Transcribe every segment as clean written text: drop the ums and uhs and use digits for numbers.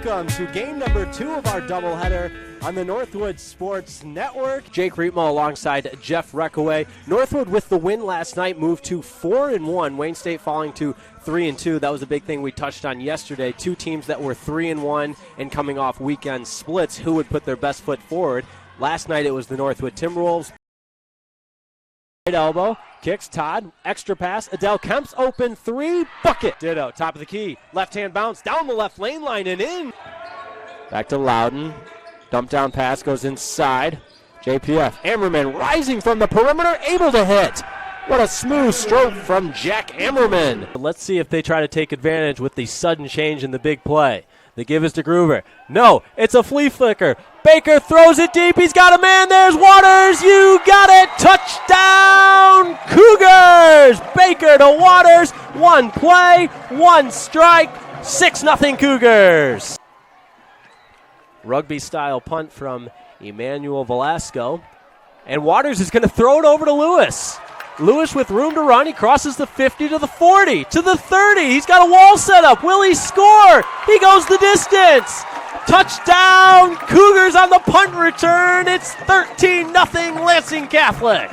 welcome to game number 2 of our doubleheader on the Northwood Sports Network. Jake Riepma alongside Jeff Reckaway. Northwood with the win last night moved to 4-1. Wayne State falling to 3-2. That was a big thing we touched on yesterday. Two teams that were 3-1 and coming off weekend splits. Who would put their best foot forward? Last night it was the Northwood Timberwolves. Right elbow, kicks Todd, extra pass, Adele Kemp's open three, bucket. Ditto, top of the key, left hand bounce, down the left lane line and in. Back to Loudon, dump down pass goes inside. JPF, Ammerman rising from the perimeter, able to hit. What a smooth stroke from Jack Ammerman. Let's see if they try to take advantage with the sudden change in the big play. The give is to Groover. No, it's a flea flicker. Baker throws it deep. He's got a man. There's Waters. You got it. Touchdown, Cougars. Baker to Waters. One play, one strike. 6-0 Cougars. Rugby-style punt from Emmanuel Velasco. And Waters is going to throw it over to Lewis. Lewis with room to run. He crosses the 50 to the 40 to the 30. He's got a wall set up. Will he score? He goes the distance. Touchdown, Cougars on the punt return. It's 13-0 Lansing Catholic.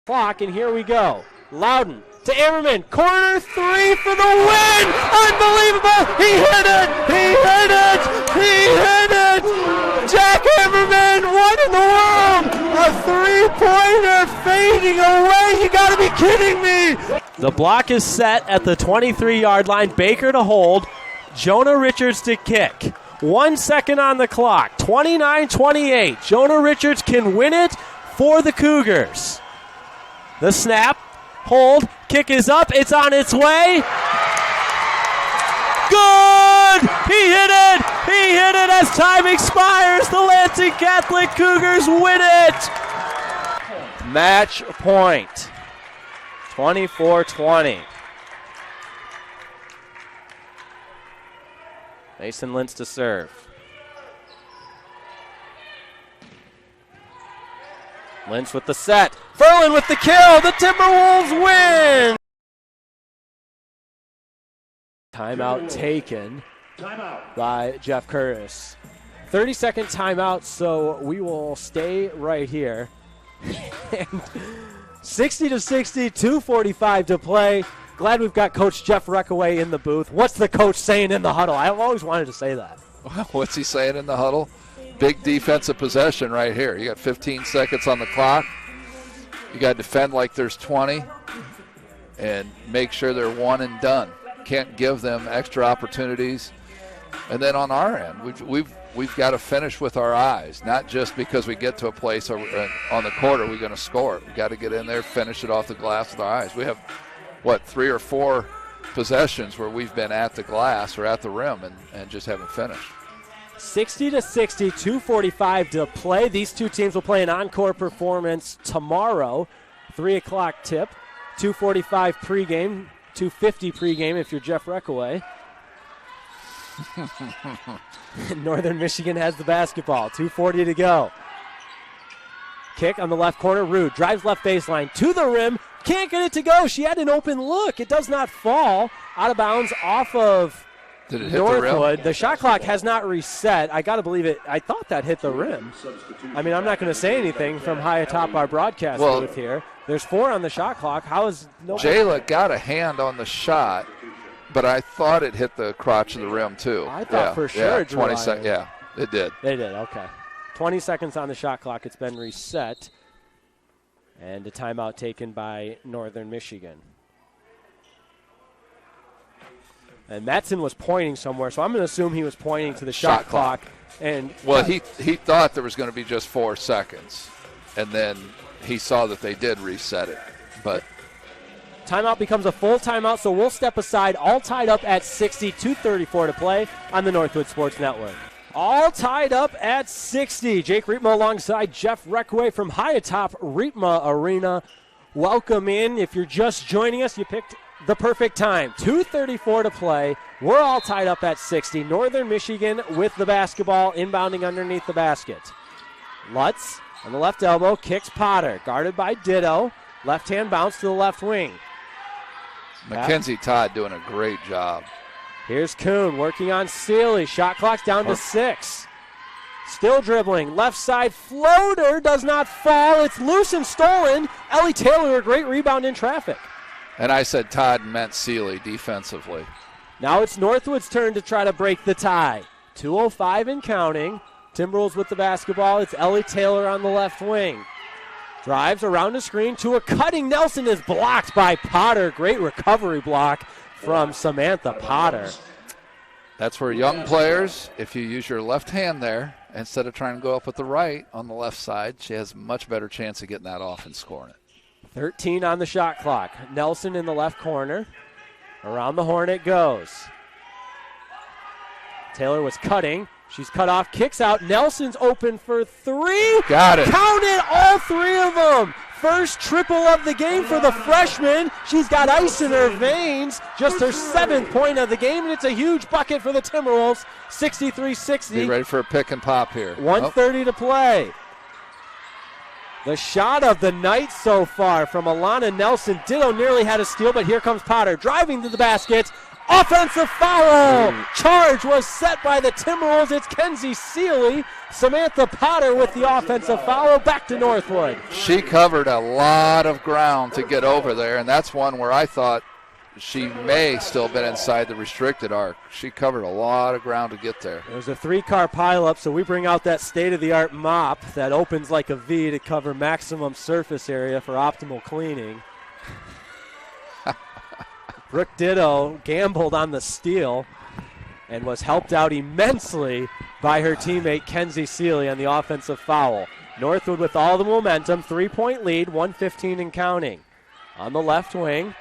Clock, and here we go. Loudon to Ammerman. Corner three for the win. Unbelievable. He hit it. He hit it. He hit it. Jack Ammerman, what in the world? A three-pointer fading away. You got to be kidding me. The block is set at the 23-yard line. Baker to hold. Jonah Richards to kick. 1 second on the clock. 29-28. Jonah Richards can win it for the Cougars. The snap. Hold. Kick is up. It's on its way. Good! He hit it! He hit it as time expires. The Lansing Catholic Cougars win it. Match point. 24-20. Mason Lintz to serve. Lintz with the set. Ferlin with the kill. The Timberwolves win. Timeout taken by Jeff Curtis. 30-second timeout, so we will stay right here. And 60-60, 2:45 to play. Glad we've got Coach Jeff Reckaway in the booth. What's the coach saying in the huddle? I've always wanted to say that. What's he saying in the huddle? Big defensive possession right here. You got 15 seconds on the clock. You got to defend like there's 20 and make sure they're one and done. Can't give them extra opportunities. And then on our end, we've got to finish with our eyes, not just because we get to a place on the court are we going to score it. We've got to get in there, finish it off the glass with our eyes. We have, 3 or 4 possessions where we've been at the glass or at the rim and just haven't finished. 60-60, 2:45 to play. These two teams will play an encore performance tomorrow. 3 o'clock tip, 2:45 pregame, 2:50 pregame if you're Jeff Reckaway. Northern Michigan has the basketball. 2:40 to go. Kick on the left corner. Rude drives left baseline to the rim. Can't get it to go. She had an open look. It does not fall. Out of bounds off of Did it hit Northwood. the rim? The shot clock has not reset. I got to believe it. I thought that hit the rim. I mean, I'm not going to say anything from high atop our broadcast booth here. There's 4 on the shot clock. How is nobody? Jayla got a hand on the shot, but I thought it hit the crotch of the rim too. I thought for sure. Yeah, 20 seconds. Yeah, it did. They did. Okay. 20 seconds on the shot clock. It's been reset. And a timeout taken by Northern Michigan. And Mattson was pointing somewhere, so I'm going to assume he was pointing to the shot clock. And well, he thought there was going to be just 4 seconds, and then he saw that they did reset it. But timeout becomes a full timeout, so we'll step aside. All tied up at 60, 2:34 to play on the Northwood Sports Network. All tied up at 60. Jake Riepma alongside Jeff Reckaway from high atop Riepma Arena. Welcome in. If you're just joining us, you picked the perfect time. 2:34 to play. We're all tied up at 60. Northern Michigan with the basketball inbounding underneath the basket. Lutz on the left elbow kicks Potter. Guarded by Ditto. Left hand bounce to the left wing. Mackenzie Todd doing a great job. Here's Kuhn working on Sealy. Shot clock's down to 6. Still dribbling. Left side floater does not fall. It's loose and stolen. Ellie Taylor, a great rebound in traffic. And I said Todd meant Sealy defensively. Now it's Northwood's turn to try to break the tie. 2:05 and counting. Timberwolves with the basketball. It's Ellie Taylor on the left wing. Drives around the screen to a cutting Nelson, is blocked by Potter. Great recovery block from Samantha Potter. That's where young players, if you use your left hand there, instead of trying to go up with the right on the left side, she has a much better chance of getting that off and scoring it. 13 on the shot clock. Nelson in the left corner. Around the horn it goes. Taylor was cutting. She's cut off, kicks out. Nelson's open for 3. Got it. Count it, all 3 of them. First triple of the game for the freshman. She's got ice in her veins. Just her 7th point of the game, and it's a huge bucket for the Timberwolves. 63-60. Be ready for a pick and pop here. 1:30 to play. The shot of the night so far from Alana Nelson. Ditto nearly had a steal, but here comes Potter driving to the basket. Offensive foul! Charge was set by the Timberwolves. It's Kenzie Sealy. Samantha Potter with the offensive foul. Back to Northwood. She covered a lot of ground to get over there, and that's one where I thought she may still been inside the restricted arc. She covered a lot of ground to get there. There's a 3-car pileup, so we bring out that state-of-the-art mop that opens like a V to cover maximum surface area for optimal cleaning. Brooke Ditto gambled on the steal and was helped out immensely by her teammate Kenzie Sealy on the offensive foul. Northwood with all the momentum, 3-point lead, 1:15 and counting. On the left wing,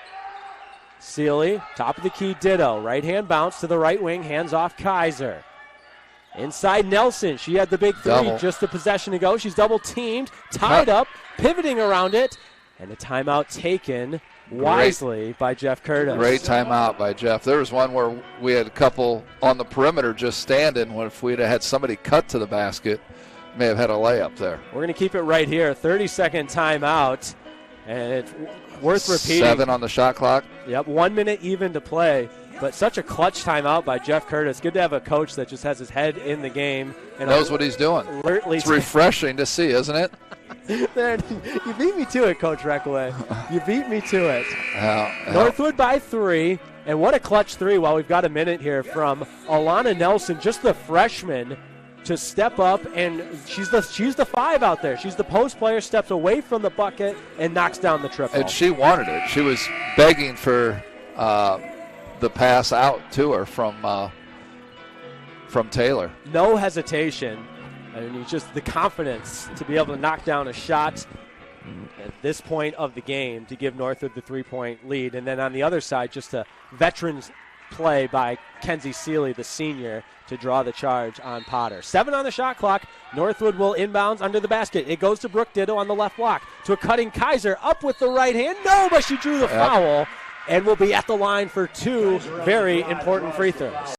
Sealy, top of the key, Ditto. Right-hand bounce to the right wing, hands off Kaiser. Inside Nelson, she had the big 3 double. Just a possession to go. She's double-teamed, tied up, pivoting around it, and a timeout taken wisely by Jeff Curtis. Great timeout by Jeff. There was one where we had a couple on the perimeter just standing. If we'd have had somebody cut to the basket, may have had a layup there. We're going to keep it right here. 30-second timeout, and it's worth repeating. 7 on the shot clock. Yep, 1 minute even to play. But such a clutch timeout by Jeff Curtis. Good to have a coach that just has his head in the game. And knows what he's doing. It's refreshing to see, isn't it? You beat me to it, Coach Reckaway. You beat me to it. Yeah. Northwood by 3, and what a clutch 3 while we've got a minute here from Alana Nelson, just the freshman, to step up, and she's the 5 out there. She's the post player, steps away from the bucket, and knocks down the triple. And she wanted it. She was begging for the pass out to her from Taylor. No hesitation. I mean, just the confidence to be able to knock down a shot at this point of the game to give Northwood the 3-point lead. And then on the other side, just a veterans play by Kenzie Sealy, the senior, to draw the charge on Potter. 7 on the shot clock. Northwood will inbounds under the basket. It goes to Brooke Ditto on the left block to a cutting Kaiser up with the right hand. No, but she drew the foul and will be at the line for 2 very important free throws.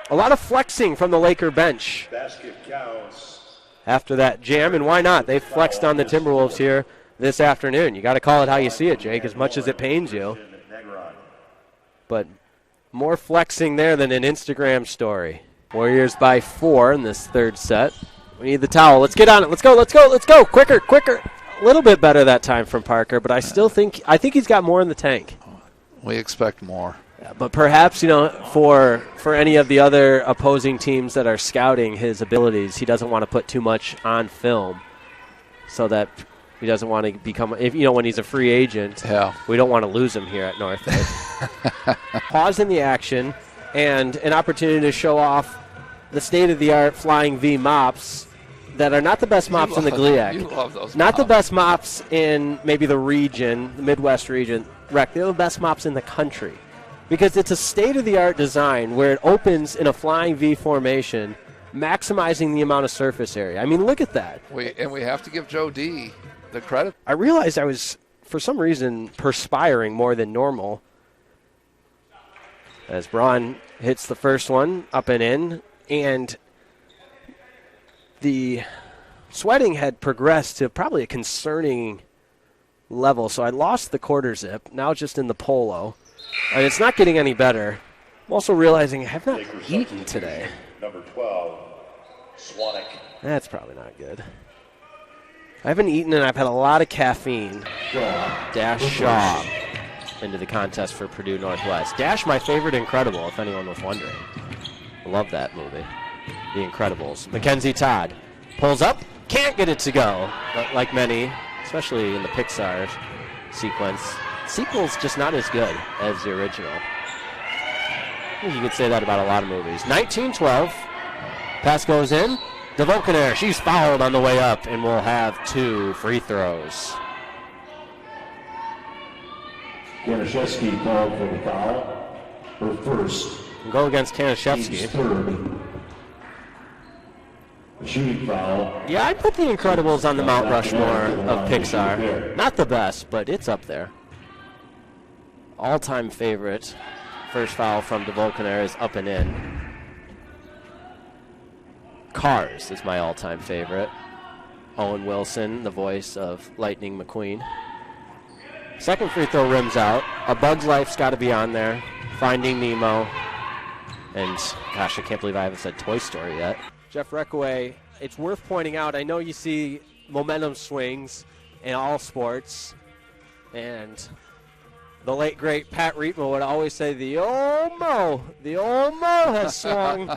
A lot of flexing from the Laker bench after that jam, and why not? They flexed on the Timberwolves here this afternoon. You got to call it how you see it, Jake, as much as it pains you. But more flexing there than an Instagram story. Warriors by 4 in this third set. We need the towel. Let's get on it. Let's go. Quicker. A little bit better that time from Parker, but I think he's got more in the tank. We expect more. But perhaps, for any of the other opposing teams that are scouting his abilities, he doesn't want to put too much on film so that he doesn't want to become, when he's a free agent, we don't want to lose him here at Northwood. Pause in the action and an opportunity to show off the state-of-the-art flying V mops that are not the best mops in the GLIAC. You love those Not the best mops in maybe the region, the Midwest region. They're the best mops in the country. Because it's a state-of-the-art design where it opens in a flying V formation, maximizing the amount of surface area. I mean, look at that. We have to give Joe D the credit. I realized I was, for some reason, perspiring more than normal. As Braun hits the first one up and in, and the sweating had progressed to probably a concerning level. So I lost the quarter zip, now just in the polo. And it's not getting any better. I'm also realizing I have not eaten today. Number 12, Swanik. That's probably not good. I haven't eaten and I've had a lot of caffeine. Dash Shaw into the contest for Purdue Northwest. Dash, my favorite Incredible, if anyone was wondering. I love that movie. The Incredibles. Mackenzie Todd pulls up, can't get it to go. But like many, especially in the Pixar sequence, sequel's just not as good as the original. I think you could say that about a lot of movies. 19-12. Pass goes in. DeVolkenair, she's fouled on the way up, and we'll have 2 free throws. Janaszewski called for the foul. Her first. Go against Kanashevsky. Third. A shooting foul. Yeah, I put The Incredibles on the Mount Rushmore of Pixar. Not the best, but it's up there. All-time favorite. First foul from DeVolkenair is up and in. Cars is my all-time favorite. Owen Wilson, the voice of Lightning McQueen. Second free throw rims out. A Bug's Life's got to be on there. Finding Nemo. And, gosh, I can't believe I haven't said Toy Story yet. Jeff Reckaway, it's worth pointing out, I know you see momentum swings in all sports. And the late, great Pat Riepma would always say, the old Mo has swung.